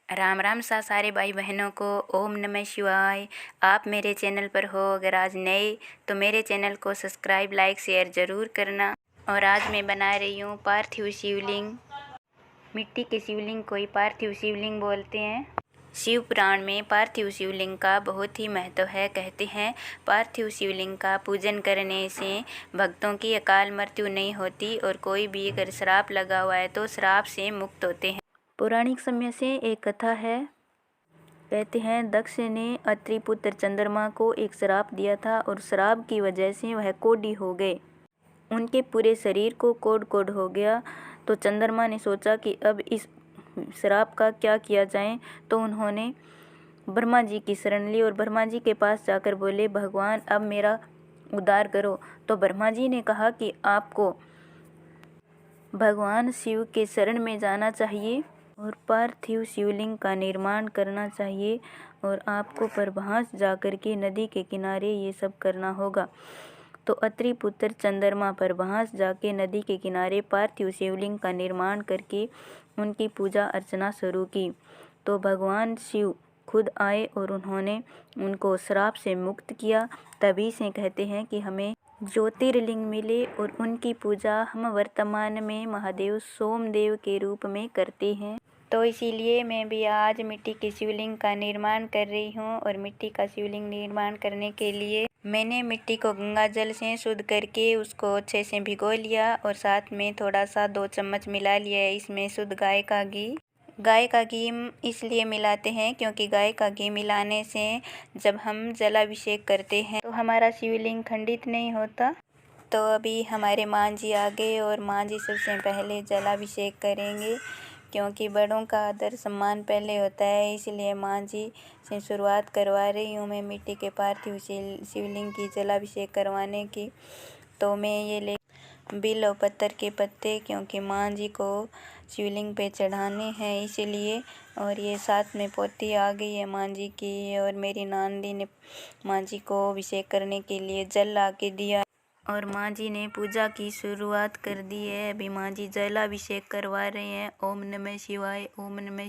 राम राम सा सारे भाई बहनों को। ओम नमः शिवाय। आप मेरे चैनल पर हो अगर आज नए तो मेरे चैनल को सब्सक्राइब लाइक शेयर ज़रूर करना। और आज मैं बना रही हूँ पार्थिव शिवलिंग। मिट्टी के शिवलिंग को ही पार्थिव शिवलिंग बोलते हैं। शिव पुराण में पार्थिव शिवलिंग का बहुत ही महत्व है। कहते हैं पार्थिव शिवलिंग का पूजन करने से भक्तों की अकाल मृत्यु नहीं होती और कोई भी अगर श्राप लगा हुआ है तो श्राप से मुक्त होते हैं। पौराणिक समय से एक कथा है। कहते हैं दक्ष ने अत्रि पुत्र चंद्रमा को एक श्राप दिया था और श्राप की वजह से वह कोढ़ी हो गए। उनके पूरे शरीर को कोढ़ कोढ़ हो गया। तो चंद्रमा ने सोचा कि अब इस श्राप का क्या किया जाए। तो उन्होंने ब्रह्मा जी की शरण ली और ब्रह्मा जी के पास जाकर बोले, भगवान अब मेरा उद्धार करो। तो ब्रह्मा जी ने कहा कि आपको भगवान शिव के शरण में जाना चाहिए और पार्थिव शिवलिंग का निर्माण करना चाहिए और आपको परभास जाकर के नदी के किनारे ये सब करना होगा। तो अत्रि पुत्र चंद्रमा परभास जाके नदी के किनारे पार्थिव शिवलिंग का निर्माण करके उनकी पूजा अर्चना शुरू की। तो भगवान शिव खुद आए और उन्होंने उनको श्राप से मुक्त किया। तभी से कहते हैं कि हमें ज्योतिर्लिंग मिले और उनकी पूजा हम वर्तमान में महादेव सोमदेव के रूप में करते हैं। तो इसीलिए मैं भी आज मिट्टी के शिवलिंग का निर्माण कर रही हूँ। और मिट्टी का शिवलिंग निर्माण करने के लिए मैंने मिट्टी को गंगा जल से शुद्ध करके उसको अच्छे से भिगो लिया और साथ में थोड़ा सा 2 चम्मच मिला लिया है इसमें शुद्ध गाय का घी। गाय का घी इसलिए मिलाते हैं क्योंकि गाय का घी मिलाने से जब हम जलाभिषेक करते हैं तो हमारा शिवलिंग खंडित नहीं होता। तो अभी हमारे माँ जी आ गए और माँ जी सबसे पहले जलाभिषेक करेंगे क्योंकि बड़ों का आदर सम्मान पहले होता है। इसलिए माँ जी से शुरुआत करवा रही हूँ मैं मिट्टी के पार्थिव शिवलिंग की जलाभिषेक करवाने की। तो मैं ये ले बिल और पत्थर के पत्ते क्योंकि माँ जी को शिवलिंग पे चढ़ाने हैं इसीलिए। और ये साथ में पोती आ गई है माँ जी की और मेरी नानी ने माँ जी को अभिषेक करने के लिए जल ला के दिया और माँ जी ने पूजा की शुरुआत कर दी है। अभी माँ जी जलाभिषेक करवा रहे हैं ओम नमः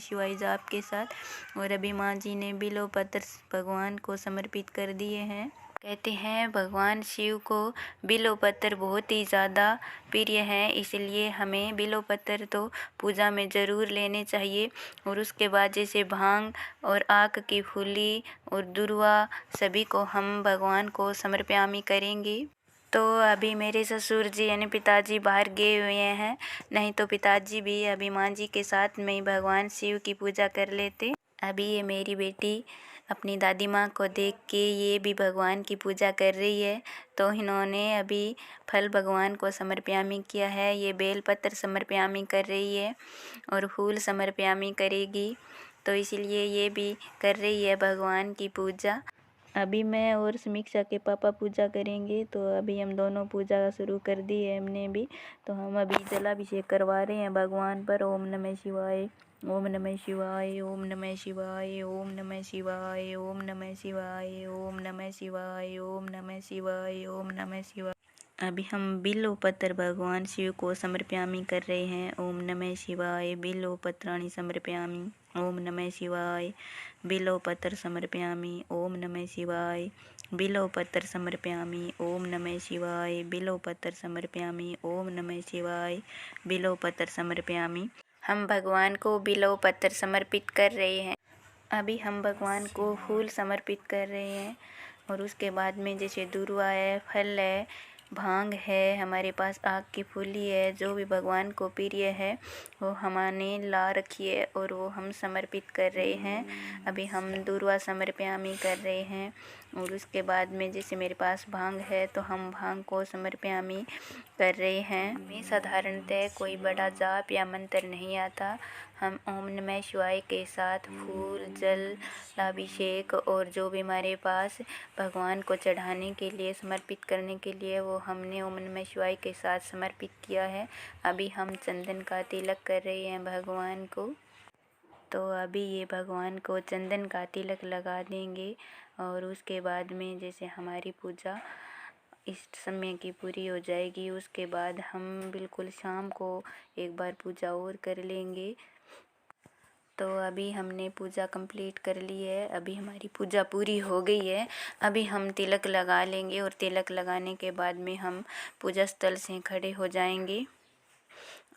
शिवाय जाप के साथ। और अभी माँ जी ने बिल्व पत्र भगवान को समर्पित कर दिए हैं। कहते हैं भगवान शिव को बिल्व पत्र बहुत ही ज़्यादा प्रिय है, इसलिए हमें बिल्व पत्र तो पूजा में ज़रूर लेने चाहिए। और उसके बाद जैसे भांग और आक की फूली और दुर्वा सभी को हम भगवान को समर्पयामि करेंगे। तो अभी मेरे ससुर जी यानी पिताजी बाहर गए हुए हैं, नहीं तो पिताजी भी अभी माँ जी के साथ में ही भगवान शिव की पूजा कर लेते। अभी ये मेरी बेटी अपनी दादी माँ को देख के ये भी भगवान की पूजा कर रही है। तो इन्होंने अभी फल भगवान को समर्पयामि किया है। ये बेलपत्र समर्पयामि कर रही है और फूल समर्पयामि करेगी। तो इसलिए ये भी कर रही है भगवान की पूजा। अभी मैं और समीक्षा के पापा पूजा करेंगे। तो अभी हम दोनों पूजा शुरू कर दी है हमने भी। तो हम अभी जलाभिषेक करवा रहे हैं भगवान पर। ओम नमः शिवाय, ओम नमः शिवाय, ओम नमः शिवाय, ओम नमः शिवाय, ओम नमः शिवाय, ओम नमः शिवाय, ओम नमः शिवाय, ओम नमः शिवाय। अभी हम बिल्व पत्र भगवान शिव को समर्पयामि कर रहे हैं। ओम नमः शिवाय बिल्व पत्राणि समर्पयामि। ओम नमः शिवाय बिल्व पत्र समर्पयामि। ओम नमः शिवाय बिल्व पत्र समर्पयामि। ओम नमः शिवाय बिल्व पत्र समर्पयामि। ओम नमः शिवाय बिल्व पत्र समर्पयामि। हम भगवान को बिल्व पत्र समर्पित कर रहे हैं। अभी हम भगवान को फूल समर्पित कर रहे हैं और उसके बाद में जैसे दुर्वा है, फल है, भांग है, हमारे पास आग की फूली है, जो भी भगवान को प्रिय है वो हमने ला रखी है और वो हम समर्पित कर रहे हैं। अभी हम दुर्वा समर्पयामि कर रहे हैं और उसके बाद में जैसे मेरे पास भांग है तो हम भांग को समर्पयामि कर रहे हैं। हमें साधारणतः कोई बड़ा जाप या मंत्र नहीं आता। हम ओम नमः शिवाय के साथ फूल, जल, अभिषेक और जो भी हमारे पास भगवान को चढ़ाने के लिए समर्पित करने के लिए वो हमने ओम नमः शिवाय के साथ समर्पित किया है। अभी हम चंदन का तिलक कर रहे हैं भगवान को। तो अभी ये भगवान को चंदन का तिलक लगा देंगे और उसके बाद में जैसे हमारी पूजा इस समय की पूरी हो जाएगी। उसके बाद हम बिल्कुल शाम को एक बार पूजा और कर लेंगे। तो अभी हमने पूजा कंप्लीट कर ली है। अभी हमारी पूजा पूरी हो गई है। अभी हम तिलक लगा लेंगे और तिलक लगाने के बाद में हम पूजा स्थल से खड़े हो जाएंगे।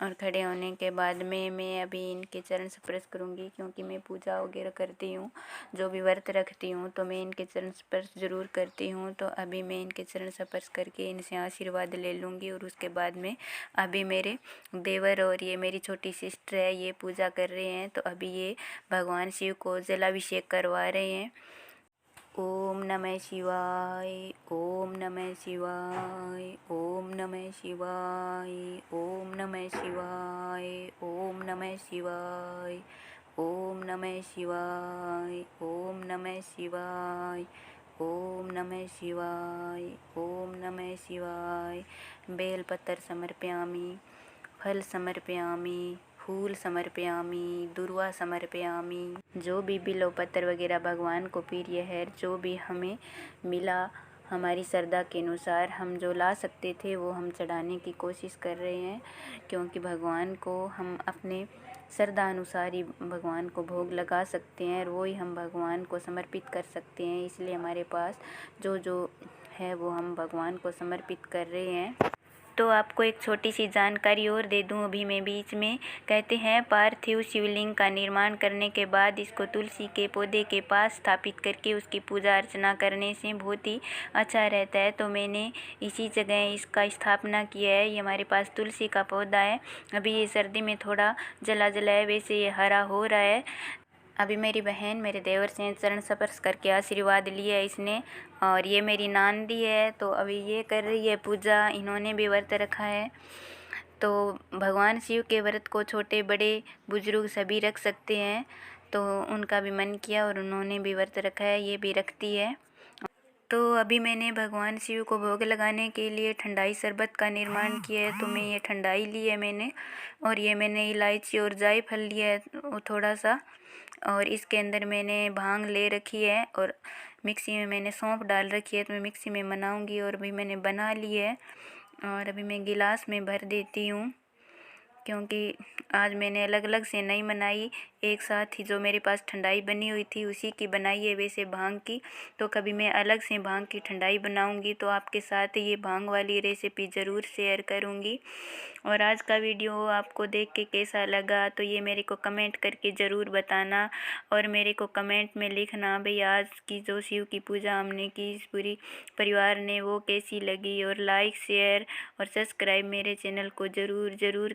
और खड़े होने के बाद में मैं अभी इनके चरण स्पर्श करूंगी, क्योंकि मैं पूजा वगैरह करती हूँ, जो भी व्रत रखती हूँ तो मैं इनके चरण स्पर्श ज़रूर करती हूँ। तो अभी मैं इनके चरण स्पर्श करके इनसे आशीर्वाद ले लूँगी। और उसके बाद में अभी मेरे देवर और ये मेरी छोटी सिस्टर है, ये पूजा कर रहे हैं। तो अभी ये भगवान शिव को जलाभिषेक करवा रहे हैं। ओम नमः शिवाय, ओम नमः शिवाय, ओम नमः शिवाय, ओम नमः शिवाय, ओम नमः शिवाय, ओम नमः शिवाय, ओम नमः शिवाय, ओम नमः शिवाय, ओम नमः शिवाय। बेलपत्र समर्पयामि, फल समर्पयामि, फूल समर्पयामि, दुर्वा समर्पयामि। जो भी बिल्वपत्र वगैरह भगवान को प्रिय है, जो भी हमें मिला हमारी श्रद्धा के अनुसार हम जो ला सकते थे वो हम चढ़ाने की कोशिश कर रहे हैं, क्योंकि भगवान को हम अपने श्रद्धा अनुसार ही भगवान को भोग लगा सकते हैं और वो ही हम भगवान को समर्पित कर सकते हैं। इसलिए हमारे पास जो जो है वो हम भगवान को समर्पित कर रहे हैं। तो आपको एक छोटी सी जानकारी और दे दूं अभी मैं बीच में, कहते हैं पार्थिव शिवलिंग का निर्माण करने के बाद इसको तुलसी के पौधे के पास स्थापित करके उसकी पूजा अर्चना करने से बहुत ही अच्छा रहता है। तो मैंने इसी जगह इसका स्थापना किया है। ये हमारे पास तुलसी का पौधा है। अभी ये सर्दी में थोड़ा जला जला है, वैसे ये हरा हो रहा है। अभी मेरी बहन मेरे देवर से चरण स्पर्श करके आशीर्वाद लिया है इसने। और ये मेरी नांदी है, तो अभी ये कर रही है पूजा। इन्होंने भी व्रत रखा है। तो भगवान शिव के व्रत को छोटे बड़े बुजुर्ग सभी रख सकते हैं। तो उनका भी मन किया और उन्होंने भी व्रत रखा है, ये भी रखती है। तो अभी मैंने भगवान शिव को भोग लगाने के लिए ठंडाई शरबत का निर्माण किया है। तो मैं ये ठंडाई ली है मैंने, और ये मैंने इलायची और जायफल लिया है थोड़ा सा, और इसके अंदर मैंने भांग ले रखी है और मिक्सी में मैंने सौंफ डाल रखी है। तो मैं मिक्सी में बनाऊंगी और अभी मैंने बना ली है और अभी मैं गिलास में भर देती हूँ, क्योंकि आज मैंने अलग अलग से नहीं बनाई, एक साथ ही जो मेरे पास ठंडाई बनी हुई थी उसी की बनाई है वैसे भांग की। तो कभी मैं अलग से भांग की ठंडाई बनाऊंगी तो आपके साथ ये भांग वाली रेसिपी ज़रूर शेयर करूंगी। और आज का वीडियो आपको देख के कैसा लगा तो ये मेरे को कमेंट करके ज़रूर बताना। और मेरे को कमेंट में लिखना भाई आज की जो शिव की पूजा हमने की इस पूरी परिवार ने वो कैसी लगी। और लाइक शेयर और सब्सक्राइब मेरे चैनल को ज़रूर